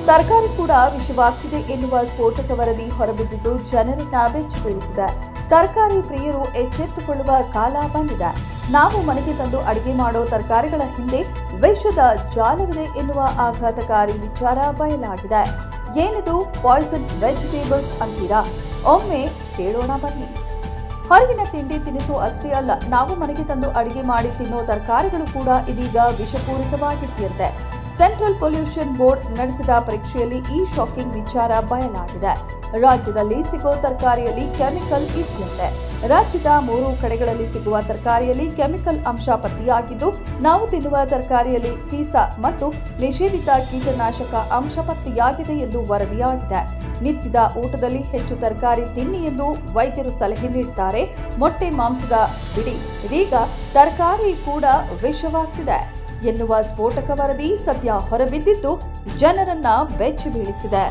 ತರಕಾರಿ ಕೂಡ ವಿಷವಾಗ್ತಿದೆ ಎನ್ನುವ ಸ್ಫೋಟಕ ವರದಿ ಹೊರಬಿದ್ದಿದ್ದು ಜನರನ್ನ ಬೆಚ್ಚಿ ಬೀಳಿಸಿದೆ. ತರಕಾರಿ ಪ್ರಿಯರು ಎಚ್ಚೆತ್ತುಕೊಳ್ಳುವ ಕಾಲ ಬಂದಿದೆ. ನಾವು ಮನೆಗೆ ತಂದು ಅಡಿಗೆ ಮಾಡೋ ತರಕಾರಿಗಳ ಹಿಂದೆ ವಿಷದ ಜಾಲವಿದೆ ಎನ್ನುವ ಆಘಾತಕಾರಿ ವಿಚಾರ ಬಯಲಾಗಿದೆ. ಏನಿದು ಪಾಯ್ಸನ್ ವೆಜಿಟೇಬಲ್ಸ್ ಅಂತೀರಾ? ಒಮ್ಮೆ ಕೇಳೋಣ ಬನ್ನಿ. ಹೊರಗಿನ ತಿಂಡಿ ತಿನಿಸು ಅಷ್ಟೇ ಅಲ್ಲ, ನಾವು ಮನೆಗೆ ತಂದು ಅಡಿಗೆ ಮಾಡಿ ತಿನ್ನೋ ತರಕಾರಿಗಳು ಕೂಡ ಇದೀಗ ವಿಷಪೂರಿತವಾಗಿದೆಯಂತೆ. ಸೆಂಟ್ರಲ್ ಪೊಲ್ಯೂಷನ್ ಬೋರ್ಡ್ ನಡೆಸಿದ ಪರೀಕ್ಷೆಯಲ್ಲಿ ಈ ಶಾಕಿಂಗ್ ವಿಚಾರ ಬಯಲಾಗಿದೆ. ರಾಜ್ಯದಲ್ಲಿ ಸಿಗೋ ತರಕಾರಿಯಲ್ಲಿ ಕೆಮಿಕಲ್ ಇದೆಯಂತೆ. ರಾಜ್ಯದ 3 ಕಡೆಗಳಲ್ಲಿ ಸಿಗುವ ತರಕಾರಿಯಲ್ಲಿ ಕೆಮಿಕಲ್ ಅಂಶ ಪತ್ತೆಯಾಗಿದ್ದು, ನಾವು ತಿನ್ನುವ ತರಕಾರಿಯಲ್ಲಿ ಸೀಸ ಮತ್ತು ನಿಷೇಧಿತ ಕೀಟನಾಶಕ ಅಂಶ ಪತ್ತೆಯಾಗಿದೆ ಎಂದು ವರದಿಯಾಗಿದೆ. ನಿತ್ಯದ ಊಟದಲ್ಲಿ ಹೆಚ್ಚು ತರಕಾರಿ ತಿನ್ನಿ ಎಂದು ವೈದ್ಯರು ಸಲಹೆ ನೀಡುತ್ತಾರೆ. ಮೊಟ್ಟೆ ಮಾಂಸದ ಬಿಡಿ, ಇದೀಗ ತರಕಾರಿ ಕೂಡ ವಿಷವಾಗ್ತಿದೆ ಎನ್ನುವ ಸ್ಫೋಟಕ ವರದಿ ಸದ್ಯ ಹೊರಬಿದ್ದಿದ್ದು ಜನರನ್ನ ಬೆಚ್ಚಿ ಬೀಳಿಸಿದೆ.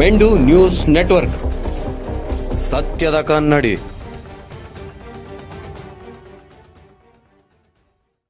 ಮೆಂಡು ನ್ಯೂಸ್ ನೆಟ್ವರ್ಕ್, ಸತ್ಯದ ಕನ್ನಡಿ.